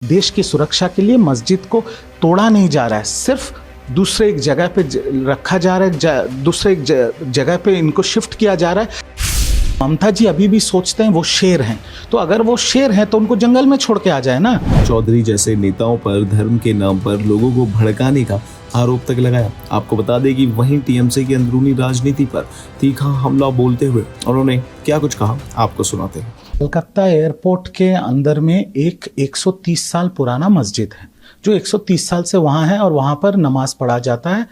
देश की सुरक्षा के लिए मस्जिद को तोड़ा नहीं जा रहा है, सिर्फ दूसरे एक जगह पे रखा जा रहा है, दूसरे एक जगह पे इनको शिफ्ट किया जा रहा है। ममता जी अभी भी सोचते हैं वो शेर हैं, तो अगर वो शेर हैं तो उनको जंगल में छोड़ के आ जाए ना। चौधरी जैसे नेताओं पर धर्म के नाम पर लोगों को भड़काने का आरोप तक लगाया। आपको बता दें कि वहीं टीएमसी की अंदरूनी राजनीति पर तीखा हमला बोलते हुए उन्होंने क्या कुछ कहा, आपको सुनाते हैं। कलकत्ता एयरपोर्ट के अंदर में एक 130 साल पुराना मस्जिद है जो 130 साल से वहाँ है और वहाँ पर नमाज पढ़ा जाता है।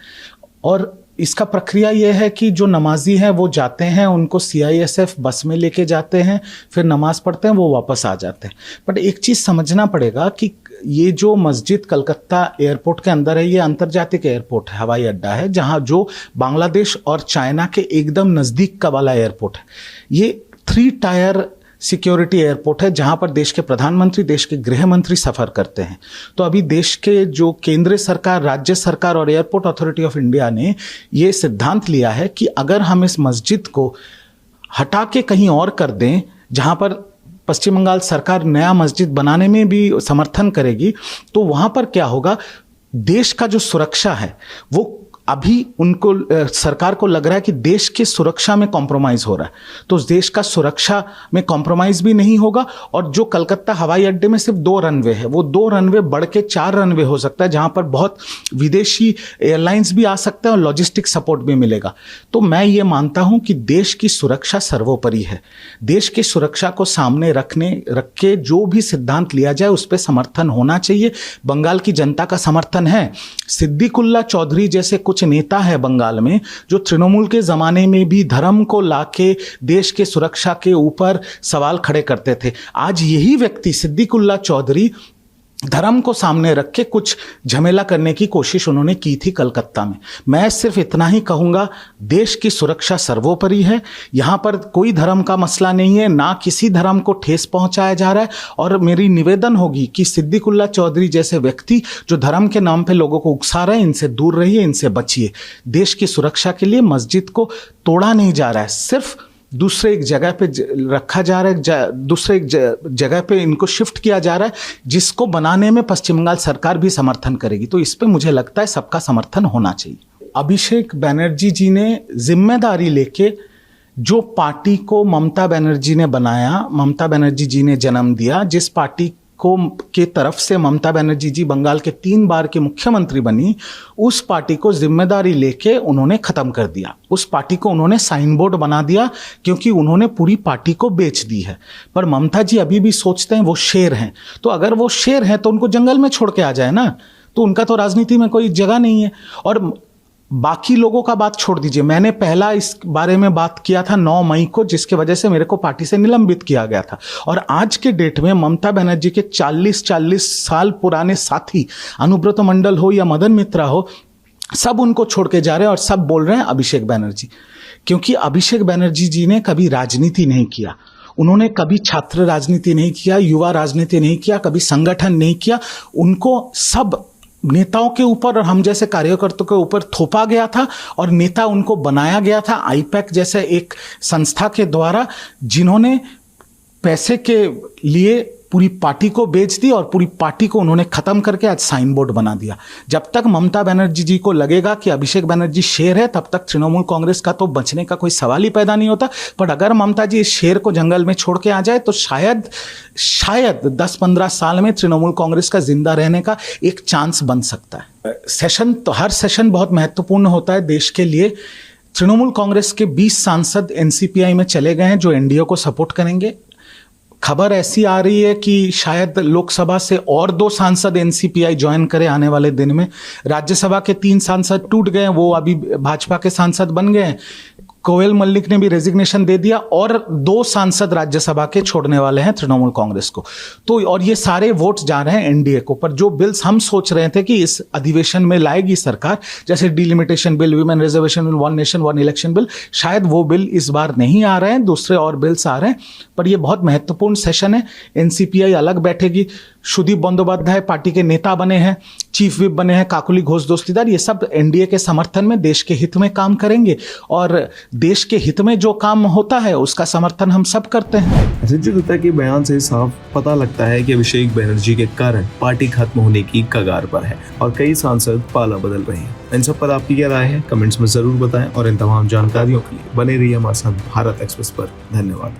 और इसका प्रक्रिया ये है कि जो नमाजी हैं वो जाते हैं, उनको सीआईएसएफ बस में लेके जाते हैं, फिर नमाज पढ़ते हैं, वो वापस आ जाते हैं। बट एक चीज़ समझना पड़ेगा कि ये जो मस्जिद कलकत्ता एयरपोर्ट के अंदर है, ये अंतर्जातिक एयरपोर्ट है, हवाई अड्डा है, जहाँ जो बांग्लादेश और चाइना के एकदम नज़दीक का वाला एयरपोर्ट है। ये 3 टायर सिक्योरिटी एयरपोर्ट है जहां पर देश के प्रधानमंत्री, देश के गृह मंत्री सफर करते हैं। तो अभी देश के जो केंद्र सरकार, राज्य सरकार और एयरपोर्ट अथॉरिटी ऑफ इंडिया ने ये सिद्धांत लिया है कि अगर हम इस मस्जिद को हटा के कहीं और कर दें, जहां पर पश्चिम बंगाल सरकार नया मस्जिद बनाने में भी समर्थन करेगी, तो वहां पर क्या होगा, देश का जो सुरक्षा है वो अभी उनको सरकार को लग रहा है कि देश की सुरक्षा में कॉम्प्रोमाइज़ हो रहा है, तो देश का सुरक्षा में कॉम्प्रोमाइज़ भी नहीं होगा। और जो कलकत्ता हवाई अड्डे में सिर्फ 2 रनवे है, वो 2 रनवे बढ़ के 4 रनवे हो सकता है, जहां पर बहुत विदेशी एयरलाइंस भी आ सकते हैं और लॉजिस्टिक सपोर्ट भी मिलेगा। तो मैं ये मानता हूं कि देश की सुरक्षा सर्वोपरि है। देश की सुरक्षा को सामने रख के जो भी सिद्धांत लिया जाए उस पर समर्थन होना चाहिए। बंगाल की जनता का समर्थन है। सिद्दीकुल्ला चौधरी जैसे कुछ नेता है बंगाल में जो तृणमूल के जमाने में भी धर्म को लाके देश के सुरक्षा के ऊपर सवाल खड़े करते थे। आज यही व्यक्ति सिद्दीकुल्ला चौधरी धर्म को सामने रख के कुछ झमेला करने की कोशिश उन्होंने की थी कलकत्ता में। मैं सिर्फ इतना ही कहूँगा, देश की सुरक्षा सर्वोपरि है। यहाँ पर कोई धर्म का मसला नहीं है, ना किसी धर्म को ठेस पहुँचाया जा रहा है। और मेरी निवेदन होगी कि सिद्दीकुल्ला चौधरी जैसे व्यक्ति जो धर्म के नाम पे लोगों को उकसा रहे हैं, इनसे दूर रहिए, इनसे बचिए। देश की सुरक्षा के लिए मस्जिद को तोड़ा नहीं जा रहा है, सिर्फ दूसरे एक जगह पे रखा जा रहा है, दूसरे एक जगह पे इनको शिफ्ट किया जा रहा है, जिसको बनाने में पश्चिम बंगाल सरकार भी समर्थन करेगी। तो इस पे मुझे लगता है सबका समर्थन होना चाहिए। अभिषेक बनर्जी जी ने जिम्मेदारी लेके जो पार्टी को ममता बनर्जी ने बनाया, ममता बनर्जी जी ने जन्म दिया, जिस पार्टी को के तरफ से ममता बनर्जी जी बंगाल के 3 बार के मुख्यमंत्री बनी, उस पार्टी को जिम्मेदारी लेके उन्होंने खत्म कर दिया। उस पार्टी को उन्होंने साइन बोर्ड बना दिया क्योंकि उन्होंने पूरी पार्टी को बेच दी है। पर ममता जी अभी भी सोचते हैं वो शेर हैं, तो अगर वो शेर हैं तो उनको जंगल में छोड़ के आ जाए ना, तो उनका तो राजनीति में कोई जगह नहीं है। और बाकी लोगों का बात छोड़ दीजिए, मैंने पहला इस बारे में बात किया था 9 मई को, जिसके वजह से मेरे को पार्टी से निलंबित किया गया था। और आज के डेट में ममता बनर्जी के 40 साल पुराने साथी, अनुब्रत मंडल हो या मदन मित्रा हो, सब उनको छोड़ के जा रहे हैं और सब बोल रहे हैं अभिषेक बनर्जी। क्योंकि अभिषेक बनर्जी जी ने कभी राजनीति नहीं किया, उन्होंने कभी छात्र राजनीति नहीं किया, युवा राजनीति नहीं किया, कभी संगठन नहीं किया। उनको सब नेताओं के ऊपर और हम जैसे कार्यकर्ताओं के ऊपर थोपा गया था और नेता उनको बनाया गया था आईपैक जैसे एक संस्था के द्वारा, जिन्होंने पैसे के लिए पूरी पार्टी को बेच दी और पूरी पार्टी को उन्होंने खत्म करके आज साइन बोर्ड बना दिया। जब तक ममता बनर्जी जी को लगेगा कि अभिषेक बनर्जी शेर है, तब तक तृणमूल कांग्रेस का तो बचने का कोई सवाल ही पैदा नहीं होता। पर अगर ममता जी इस शेर को जंगल में छोड़ के आ जाए तो शायद 10-15 साल में तृणमूल कांग्रेस का जिंदा रहने का एक चांस बन सकता है। सेशन तो हर सेशन बहुत महत्वपूर्ण होता है देश के लिए। तृणमूल कांग्रेस के 20 सांसद एनसीपीआई में चले गए हैं जो एनडीए को सपोर्ट करेंगे। खबर ऐसी आ रही है कि शायद लोकसभा से और 2 सांसद एनसीपीआई ज्वाइन करे आने वाले दिन में। राज्यसभा के 3 सांसद टूट गए, वो अभी भाजपा के सांसद बन गए हैं। कोयल मल्लिक ने भी रेजिग्नेशन दे दिया और 2 सांसद राज्यसभा के छोड़ने वाले हैं तृणमूल कांग्रेस को। तो और ये सारे वोट्स जा रहे हैं एनडीए को। पर जो बिल्स हम सोच रहे थे कि इस अधिवेशन में लाएगी सरकार, जैसे delimitation bill, women reservation bill, 1 nation 1 election bill, शायद वो बिल इस बार नहीं आ रहे हैं, दूसरे और बिल्स आ रहे हैं। पर ये बहुत महत्वपूर्ण सेशन है। एनसीपीआई अलग बैठेगी, सुदीप बंदोपाध्याय पार्टी के नेता बने हैं, चीफ विप बने हैं काकुली घोष दस्तीदार, ये सब एनडीए के समर्थन में देश के हित में काम करेंगे और देश के हित में जो काम होता है उसका समर्थन हम सब करते हैं। संजय दत्ता के बयान से साफ पता लगता है कि अभिषेक बनर्जी के कारण पार्टी खत्म होने की कगार पर है और कई सांसद पाला बदल रहे हैं। इन सब पर आपकी क्या राय है कमेंट्स में जरूर बताएं और इन तमाम जानकारियों के लिए बने रहिए हमारे साथ भारत एक्सप्रेस पर। धन्यवाद।